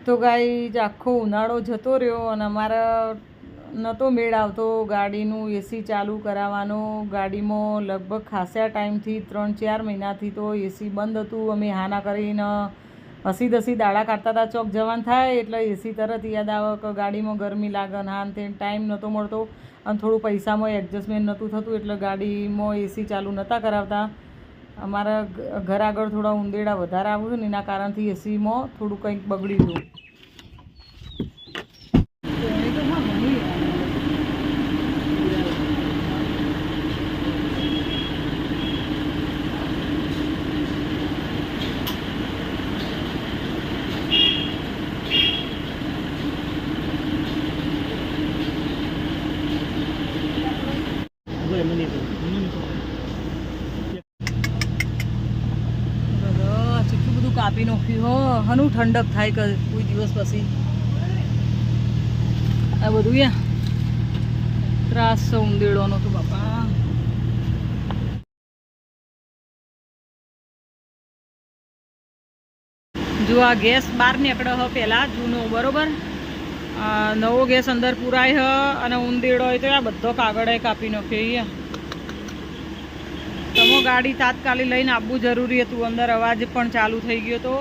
તો ગાઈઝ આખો ઉનાળો જતો રહ્યો અને અમારા નહોતો મેળ આવતો ગાડીનું એસી ચાલુ કરાવવાનો. ગાડીમાં લગભગ ખાસા ટાઈમથી 3-4 મહિનાથી તો એસી બંધ હતું. અમે હાના કરીને હસી દસી દાડા કાઢતા હતા. ચોક જવાન થાય એટલે એસી તરત યાદ આવે કે ગાડીમાં ગરમી લાગે ને હાન તે ટાઈમ નહોતો મળતો અને થોડું પૈસામાં એડજસ્ટમેન્ટ નહોતું થતું એટલે ગાડીમાં એસી ચાલુ નહોતા કરાવતા. અમારા ઘર આગળ થોડા ઉંદેડા વધારે આવ્યું ને એના કારણથી એસીમાં થોડું કંઈક બગડ્યું હતું. કાપી નાખ્યું હનું ઠંડક થાય કે કોઈ દિવસ પછી આ બધું યા ત્રાસ છે ઉંદેડોનો તો બાપા. જો આ ગેસ બહાર નીકળે હ પહેલાં જૂનો બરોબર, નવો ગેસ અંદર પુરાય હ અને ઉંદેડો હોય તો આ બધો કાગળ કાપી નાખ્યો. તમો ગાડી તાત્કાલિક લઈને આવવું જરૂરી હતું. અંદર અવાજ પણ ચાલુ થઈ ગયો હતો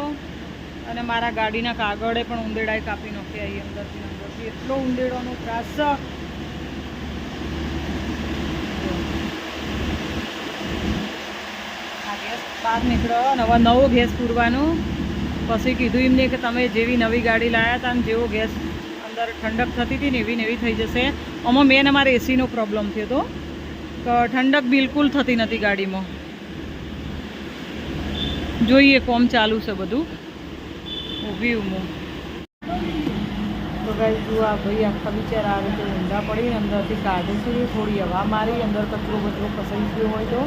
અને મારા ગાડીના કાગળે પણ ઉંદેડાએ કાપી નાખ્યા. અહીં અંદરથી એટલો ઉંદેડોનો ત્રાસ છે. આ ગેસ બહાર નીકળ્યો અને હવે નવો ગેસ પૂરવાનો. પછી કીધું એમને કે તમે જેવી નવી ગાડી લાવ્યા હતા ને જેવો ગેસ અંદર ઠંડક થતી હતી ને એવી ને એવી થઈ જશે. આમાં મેન અમારે એસીનો પ્રોબ્લેમ થયો હતો તો ઠંડક બિલકુલ થતી નથી ગાડીમાં. જોઈએ કોમ ચાલુ છે બધું ઊભી હું તો ગાઈ જુઓ આ ભાઈ આખા બિચારા આ રીતે ઊંધા પડીને અંદરથી કાઢે છે. થોડી હવા મારી અંદર કચરો બચરો ફસાઈ ગયો હોય તો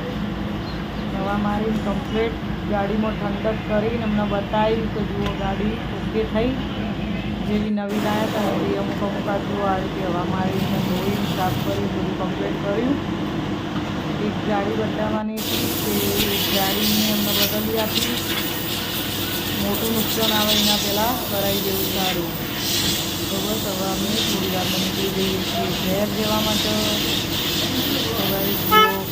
હવા મારી કમ્પ્લેટ ગાડીમાં ઠંડક કરીને અમને બતાવી કે જુઓ ગાડી ઓકે થઈ જેવી નવી લાયા હતા એવી અમુક અમુક આ જુઓ આ રીતે હવા મારીને ધોઈ સાફ કરી બધું કમ્પ્લેટ કર્યું. એક ગાડી બદલાવાની હતી તે એક ગાડીને અમને બદલી આપી. મોટું નુકસાન આવે એના પહેલાં કરાવી દેવું સારું. તો બસ હવે અમે થોડી વાર નીકળી જઈએ છીએ ઘેર જવા માટે. તો ગાડી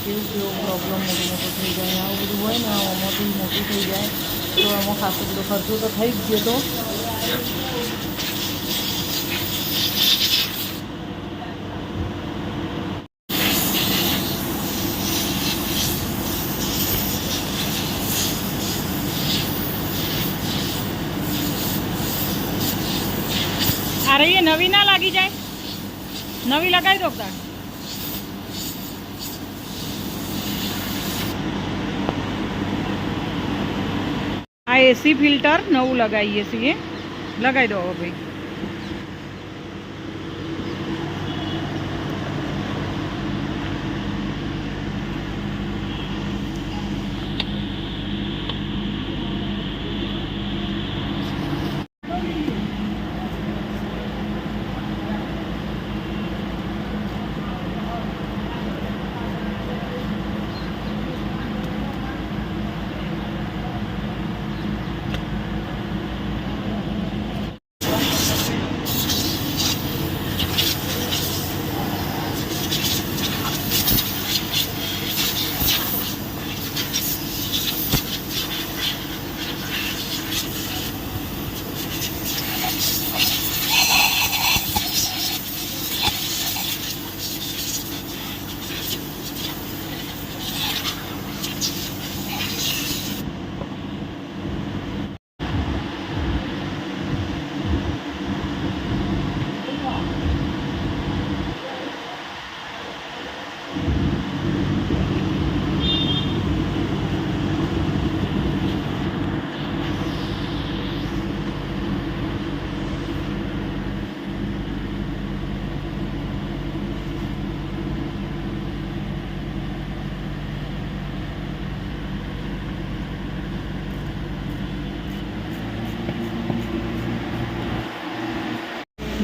કેવો પ્રોબ્લેમ મોટો થઈ જાય. આવું બધું હોય ને આમાંથી મોટું થઈ જાય તો આમાં ખાસો બધો ખર્ચો તો થઈ જ ગયો તો. अरे ये नवी ना लागी जाए, नवी लगाई दो तार. आ एसी फिल्टर नવું લગાવીએ છીએ, લગાવી દો ભાઈ.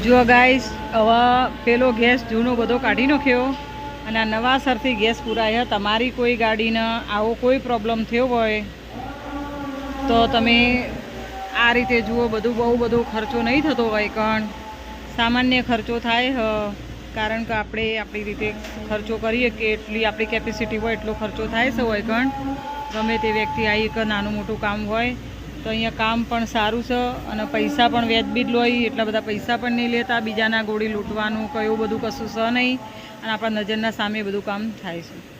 જો ગાઈસ હવે પેલો ગેસ જૂનો બધો કાઢી નાખ્યો અને આ નવાસરથી ગેસ પુરાય. તમારી કોઈ ગાડીને આવો કોઈ પ્રોબ્લેમ થયો હોય તો તમે આ રીતે જુઓ બધું બહુ બધો ખર્ચો નહીં થતો હોય કણ સામાન્ય ખર્ચો થાય કારણ કે આપણે આપણી રીતે ખર્ચો કરીએ કે એટલી આપણી કેપેસિટી હોય એટલો ખર્ચો થાય છે હોય કણ ગમે તે વ્યક્તિ આવી કે નાનું મોટું કામ હોય તો અહીંયા કામ પણ સારું છે અને પૈસા પણ વ્યાજબી જ લોય એટલા બધા પૈસા પણ નહીં લેતા બીજાના ગોળી લૂંટવાનું કે એવું બધું કશું છે નહીં અને આપણા નજરના સામે બધું કામ થાય છે.